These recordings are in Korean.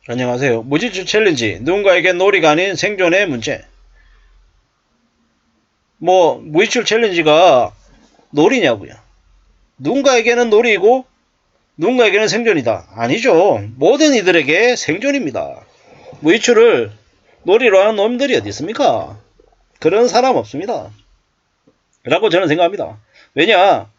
안녕하세요. 무지출 챌린지. 누군가에게 놀이가 아닌 생존의 문제. 무지출 챌린지가 놀이냐고요. 누군가에게는 놀이고 누군가에게는 생존이다. 아니죠. 모든 이들에게 생존입니다. 무지출을 놀이로 하는 놈들이 어디 있습니까? 그런 사람 없습니다. 라고 저는 생각합니다. 왜냐?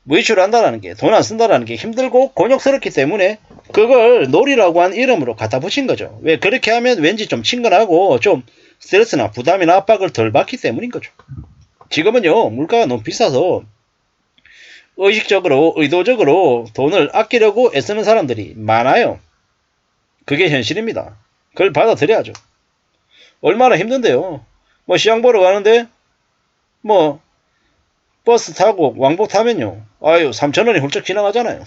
무지출을 한다는 게, 돈 안 쓴다는 게 힘들고 곤욕스럽기 때문에 그걸 놀이라고 한 이름으로 갖다 붙인 거죠. 왜 그렇게 하면 왠지 좀 친근하고 좀 스트레스나 부담이나 압박을 덜 받기 때문인 거죠. 지금은요, 물가가 너무 비싸서 의식적으로, 의도적으로 돈을 아끼려고 애쓰는 사람들이 많아요. 그게 현실입니다. 그걸 받아들여야죠. 얼마나 힘든데요. 시장 보러 가는데, 뭐, 버스 타고 왕복 타면요. 아유, 3,000원이 훌쩍 지나가잖아요.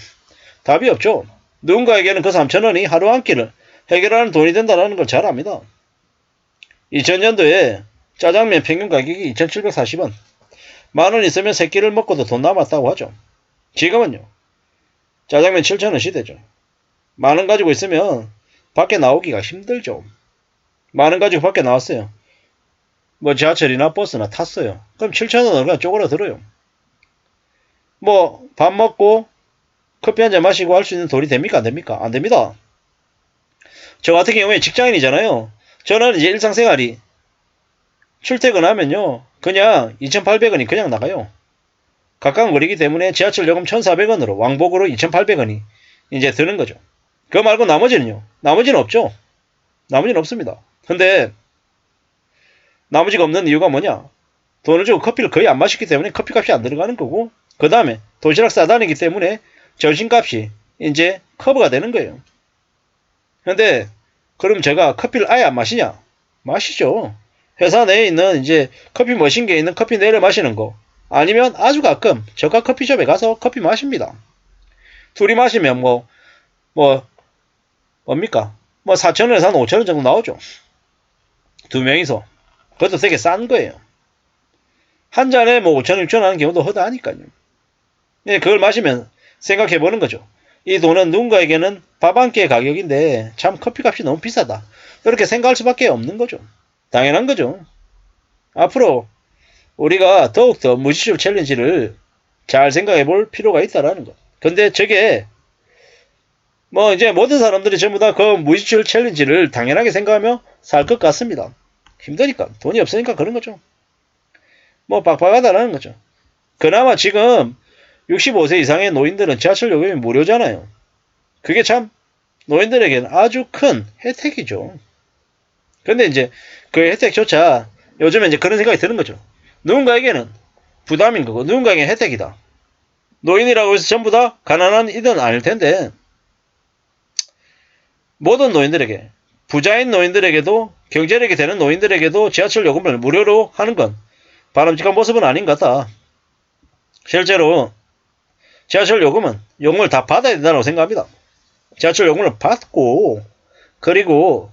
답이 없죠. 누군가에게는 그 3,000원이 하루 한 끼를 해결하는 돈이 된다는 걸 잘 압니다. 2000년도에 짜장면 평균 가격이 2,740원. 만원 있으면 3끼를 먹고도 돈 남았다고 하죠. 지금은요. 짜장면 7,000원 시대죠. 만원 가지고 있으면 밖에 나오기가 힘들죠. 만원 가지고 밖에 나왔어요. 지하철이나 버스나 탔어요. 그럼 7,000원을 그냥 쪼그라들어요. 밥 먹고 커피 한잔 마시고 할 수 있는 돈이 됩니까? 안 됩니까? 안 됩니다. 저 같은 경우에 직장인이잖아요. 저는 이제 일상생활이 출퇴근하면요. 그냥 2,800원이 그냥 나가요. 가까운 거리기 때문에 지하철 요금 1,400원으로 왕복으로 2,800원이 이제 드는 거죠. 그거 말고 나머지는요. 나머지는 없죠. 나머지는 없습니다. 근데 나머지가 없는 이유가 뭐냐? 돈을 주고 커피를 거의 안 마시기 때문에 커피값이 안 들어가는 거고, 그 다음에 도시락 싸다니기 때문에 전신값이 이제 커버가 되는 거예요. 근데 그럼 제가 커피를 아예 안 마시냐? 마시죠. 회사 내에 있는 이제 커피 머신기에 있는 커피 내를 마시는 거, 아니면 아주 가끔 저가 커피숍에 가서 커피 마십니다. 둘이 마시면 뭡니까? 4,000원에서 한 5,000원 정도 나오죠. 두 명이서. 그것도 되게 싼 거예요. 한 잔에 5,000원, 6,000원 하는 경우도 허다하니까요. 네, 그걸 마시면 생각해 보는 거죠. 이 돈은 누군가에게는 밥 한 끼의 가격인데 참 커피값이 너무 비싸다. 이렇게 생각할 수밖에 없는 거죠. 당연한 거죠. 앞으로 우리가 더욱더 무지출 챌린지를 잘 생각해 볼 필요가 있다라는 것. 근데 저게 이제 모든 사람들이 전부 다 그 무지출 챌린지를 당연하게 생각하며 살 것 같습니다. 힘드니까, 돈이 없으니까 그런 거죠. 빡빡하다라는 거죠. 그나마 지금 65세 이상의 노인들은 지하철 요금이 무료잖아요. 그게 참 노인들에게는 아주 큰 혜택이죠. 근데 이제 그 혜택조차 요즘에 이제 그런 생각이 드는 거죠. 누군가에게는 부담인 거고 누군가에게는 혜택이다. 노인이라고 해서 전부 다 가난한 이들은 아닐 텐데, 모든 노인들에게, 부자인 노인들에게도, 경제력이 되는 노인들에게도 지하철 요금을 무료로 하는 건 바람직한 모습은 아닌 것 같다. 실제로 지하철 요금을 다 받아야 된다고 생각합니다. 지하철 요금을 받고, 그리고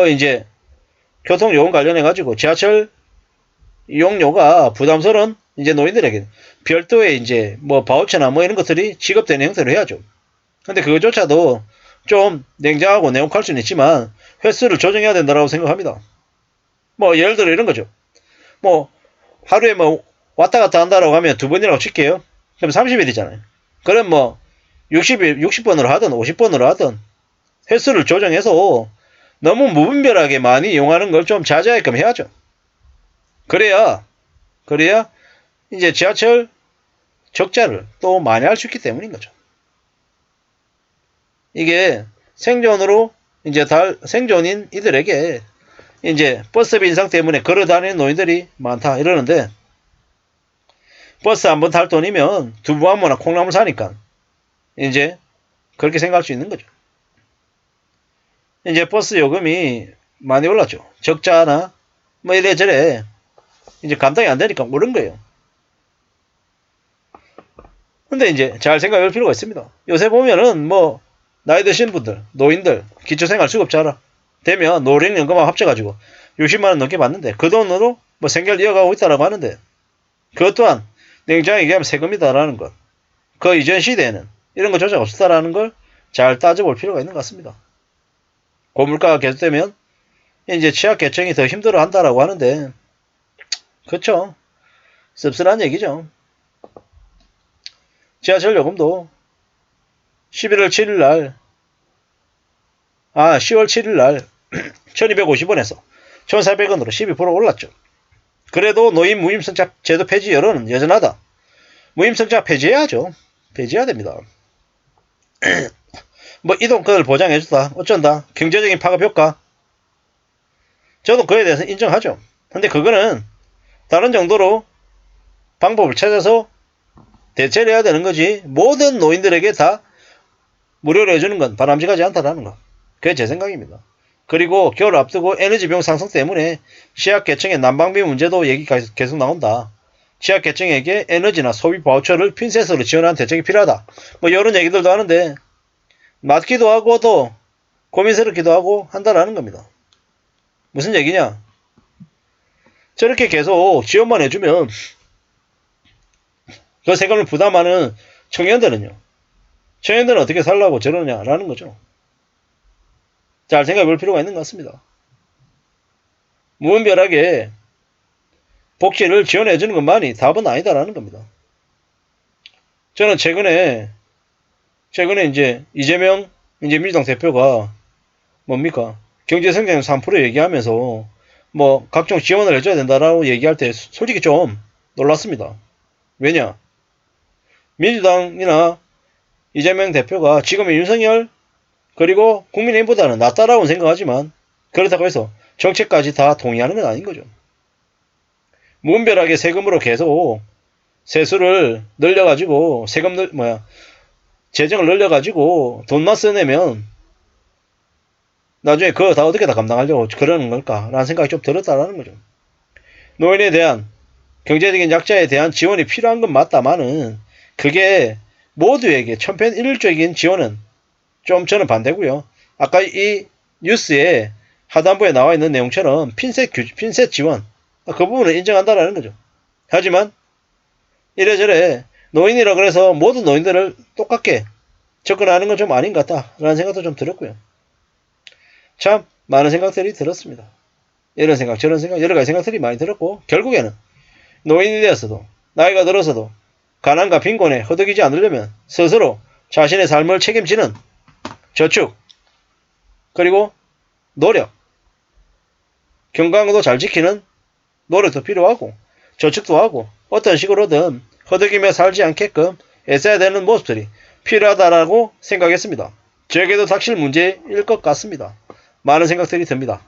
이제 교통요금 관련해가지고 지하철 이용료가 부담스러운 이제 노인들에게 별도의 이제 바우처나 이런 것들이 지급되는 형태로 해야죠. 근데 그거조차도 좀 냉정하고 내용할 수는 있지만 횟수를 조정해야 된다고 생각합니다. 예를 들어 이런 거죠. 하루에 왔다 갔다 한다라고 하면 두 번이라고 칠게요. 그럼 30일이잖아요. 그럼 60번으로 하든 50번으로 하든 횟수를 조정해서 너무 무분별하게 많이 이용하는 걸 좀 자제하게끔 해야죠. 그래야 이제 지하철 적자를 또 많이 할 수 있기 때문인 거죠. 이게 생존으로 이제 생존인 이들에게 이제 버스비 인상 때문에 걸어다니는 노인들이 많다 이러는데, 버스 한 번 탈 돈이면 두부암모나 콩나물 사니까 이제 그렇게 생각할 수 있는 거죠. 이제 버스 요금이 많이 올랐죠. 적자나 이래저래 이제 감당이 안 되니까 오른 거예요. 근데 이제 잘 생각할 필요가 있습니다. 요새 보면은 나이 드신 분들, 노인들, 기초생활수급자라 되면 노령연금하고 합쳐가지고 60만원 넘게 받는데 그 돈으로 생계를 이어가고 있다라고 하는데, 그것 또한 냉정하게 얘기하면 세금이다라는 것. 그 이전 시대에는 이런 거 조작 없었다라는 걸 잘 따져볼 필요가 있는 것 같습니다. 고물가가 계속되면 이제 취약계층이 더 힘들어 한다라고 하는데, 그쵸? 씁쓸한 얘기죠. 지하철 요금도 10월 7일 날 1250원에서 1400원으로 12% 올랐죠. 그래도 노인 무임승차 제도 폐지 여론은 여전하다. 무임승차 폐지해야죠. 폐지해야 됩니다. 뭐 이동권을 보장해준다. 어쩐다. 경제적인 파급 효과. 저도 그에 대해서 인정하죠. 근데 그거는 다른 정도로 방법을 찾아서 대체를 해야 되는 거지. 모든 노인들에게 다 무료로 해주는 건 바람직하지 않다라는 거. 그게 제 생각입니다. 그리고 겨울 앞두고 에너지 비용 상승 때문에 취약계층의 난방비 문제도 얘기가 계속 나온다. 취약계층에게 에너지나 소비 바우처를 핀셋으로 지원하는 대책이 필요하다. 뭐 이런 얘기들도 하는데 맞기도 하고 또 고민스럽기도 하고 한다라는 겁니다. 무슨 얘기냐? 저렇게 계속 지원만 해주면 그 세금을 부담하는 청년들은요. 청년들은 어떻게 살라고 저러냐라는 거죠. 잘 생각해 볼 필요가 있는 것 같습니다. 무분별하게 복지를 지원해 주는 것만이 답은 아니다라는 겁니다. 저는 최근에 이제 이재명 민주당 대표가 뭡니까? 경제성장 3% 얘기하면서 뭐 각종 지원을 해줘야 된다라고 얘기할 때 솔직히 좀 놀랐습니다. 왜냐? 민주당이나 이재명 대표가 지금의 윤석열 그리고 국민의힘보다는 낫다라고 생각하지만 그렇다고 해서 정책까지 다 동의하는 건 아닌 거죠. 무분별하게 세금으로 계속 세수를 늘려가지고 재정을 늘려가지고 돈만 써내면 나중에 그거 다 어떻게 다 감당하려고 그러는 걸까라는 생각이 좀 들었다라는 거죠. 노인에 대한 경제적인 약자에 대한 지원이 필요한 건 맞다마는 그게 모두에게 천편일률적인 지원은 좀 저는 반대고요. 아까 이 뉴스에 하단부에 나와 있는 내용처럼 핀셋 지원 그 부분을 인정한다라는 거죠. 하지만 이래저래 노인이라 그래서 모든 노인들을 똑같게 접근하는 건 좀 아닌 것 같다라는 생각도 좀 들었고요. 참 많은 생각들이 들었습니다. 이런 생각 저런 생각 여러 가지 생각들이 많이 들었고 결국에는 노인이 되었어도 나이가 들어서도 가난과 빈곤에 허덕이지 않으려면 스스로 자신의 삶을 책임지는 저축 그리고 노력 건강도 잘 지키는 노력도 필요하고 저축도 하고 어떤 식으로든 허덕이며 살지 않게끔 애써야 되는 모습들이 필요하다라고 생각했습니다. 저에게도 닥칠 문제일 것 같습니다. 많은 생각들이 듭니다.